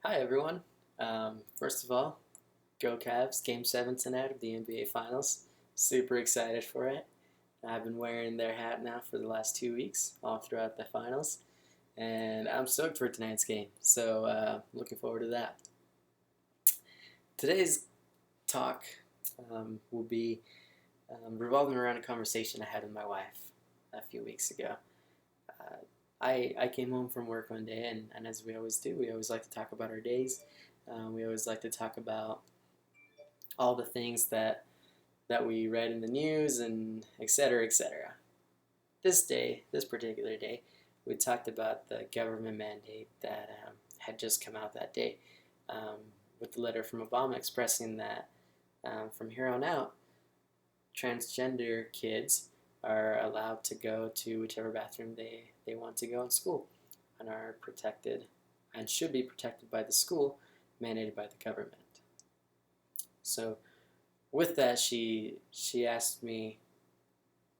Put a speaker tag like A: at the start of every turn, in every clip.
A: Hi everyone. First of all, go Cavs! Game 7 tonight of the NBA Finals. Super excited for it. I've been wearing their hat now for the last 2 weeks, all throughout the finals, and I'm stoked for tonight's game. So, looking forward to that. Today's talk will be revolving around a conversation I had with my wife a few weeks ago. Uh, I came home from work one day, and as we always do, we always like to talk about our days. We always like to talk about all the things that we read in the news and et cetera, et cetera. This particular day, we talked about the government mandate that had just come out that day, um, with the letter from Obama expressing that from here on out, transgender kids are allowed to go to whichever bathroom they want to go in school and are protected and should be protected by the school, mandated by the government. So with that, she asked me,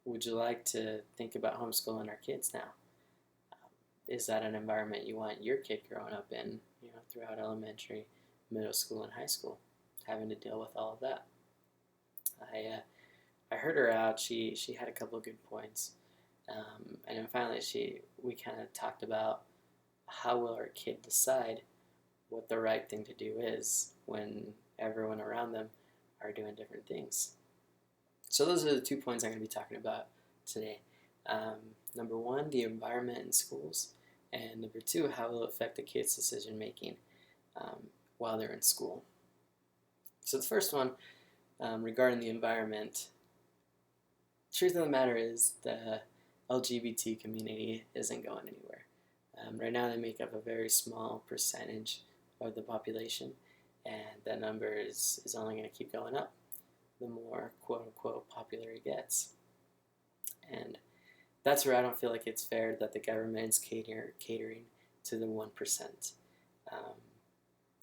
A: "Would you like to think about homeschooling our kids now? Is that an environment you want your kid growing up in? Throughout elementary, middle school, and high school, having to deal with all of that." I heard her out. She had a couple of good points, and then finally we kind of talked about how will our kid decide what the right thing to do is when everyone around them are doing different things. So those are the 2 points I'm going to be talking about today. Number one, the environment in schools, and number two, how it will affect the kids' decision making while they're in school. So the first one, regarding the environment, truth of the matter is the LGBT community isn't going anywhere. Right now, they make up a very small percentage of the population, and that number is only going to keep going up the more quote-unquote popular it gets. And that's where I don't feel like it's fair that the government is catering to the 1%. Um,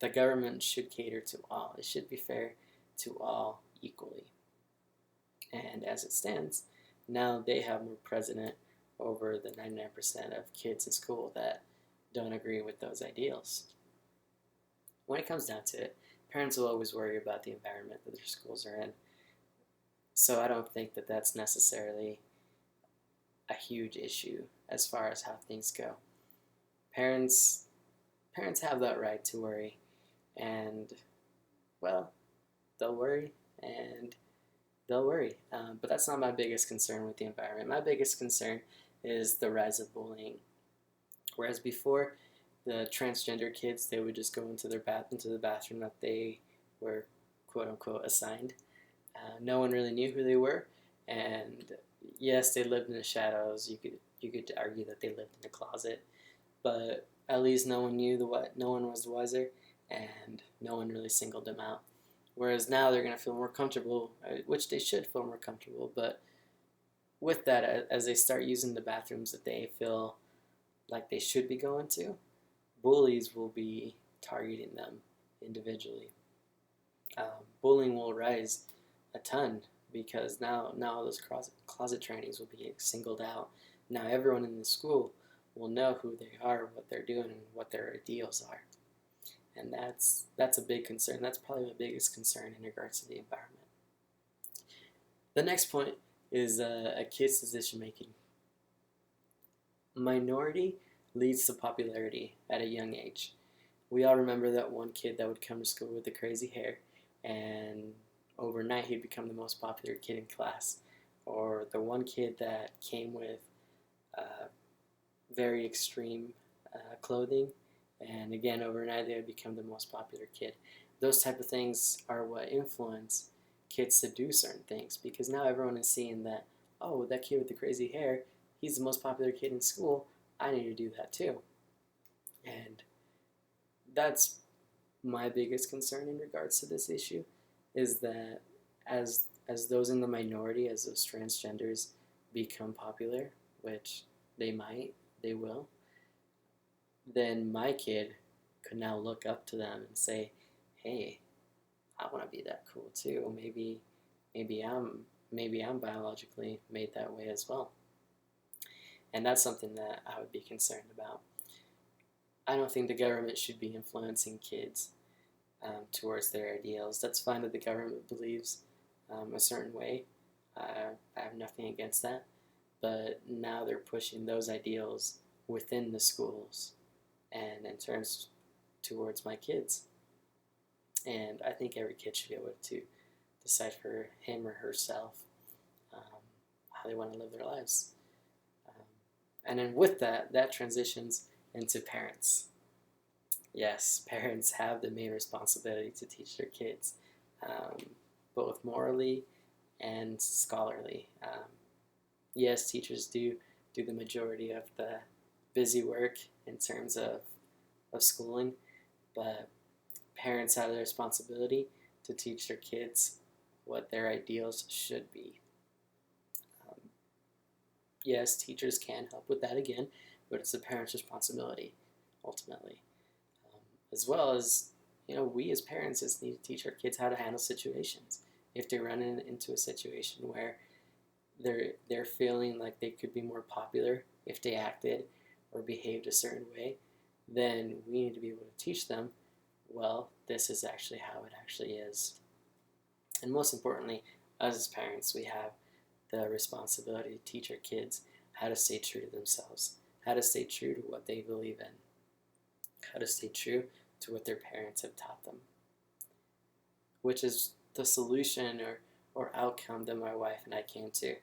A: the government should cater to all. It should be fair to all equally. And as it stands, now they have more precedent over the 99% of kids in school that don't agree with those ideals. When it comes down to it, parents will always worry about the environment that their schools are in. So I don't think that that's necessarily a huge issue as far as how things go. Parents parents have that right to worry, and well, they'll worry and they'll worry. But that's not my biggest concern with the environment. My biggest concern is the rise of bullying. Whereas before, the transgender kids, they would just go into the bathroom that they were quote unquote assigned. No one really knew who they were, and yes, they lived in the shadows. You could argue that they lived in a closet, but at least no one knew no one was the wiser, and no one really singled them out. Whereas now they're going to feel more comfortable, which they should feel more comfortable. But with that, as they start using the bathrooms that they feel like they should be going to, bullies will be targeting them individually. Bullying will rise a ton because now all those closet trainings will be singled out. Now everyone in the school will know who they are, what they're doing, and what their ideals are. And that's a big concern. That's probably my biggest concern in regards to the environment. The next point is a kid's decision making. Minority leads to popularity at a young age. We all remember that one kid that would come to school with the crazy hair, and overnight he'd become the most popular kid in class. Or the one kid that came with very extreme clothing, and again overnight they would become the most popular kid. Those type of things are what influence kids to do certain things, because now everyone is seeing that, oh, that kid with the crazy hair, he's the most popular kid in school, I need to do that too. And that's my biggest concern in regards to this issue, is that as those in the minority, as those transgenders become popular, which they will, then my kid could now look up to them and say, "Hey, I want to be that cool too. Maybe I'm biologically made that way as well." And that's something that I would be concerned about. I don't think the government should be influencing kids towards their ideals. That's fine that the government believes a certain way. I have nothing against that. But now they're pushing those ideals within the schools and in terms towards my kids. And I think every kid should be able to decide for him or herself how they want to live their lives. And then with that, that transitions into parents. Yes, parents have the main responsibility to teach their kids, both morally and scholarly. Yes, teachers do the majority of the busy work in terms of schooling, but parents have the responsibility to teach their kids what their ideals should be. Yes, teachers can help with that again, but it's the parents' responsibility ultimately. As well as, we as parents just need to teach our kids how to handle situations. If they're running into a situation where they're feeling like they could be more popular if they acted or behaved a certain way, then we need to be able to teach them, well, this is actually how it actually is. And most importantly, us as parents, we have the responsibility to teach our kids how to stay true to themselves, how to stay true to what they believe in, how to stay true to what their parents have taught them, which is the solution or outcome that my wife and I came to.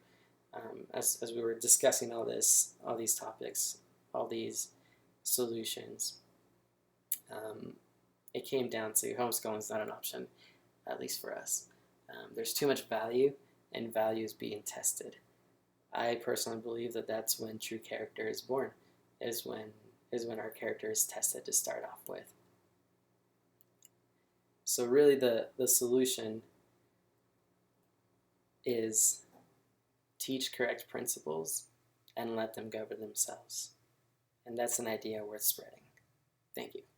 A: As we were discussing all these topics, all these solutions, it came down to homeschooling is not an option, at least for us. There's too much value, and value is being tested. I personally believe that that's when true character is born, is when our character is tested to start off with. So really the solution is teach correct principles and let them govern themselves. And that's an idea worth spreading. Thank you.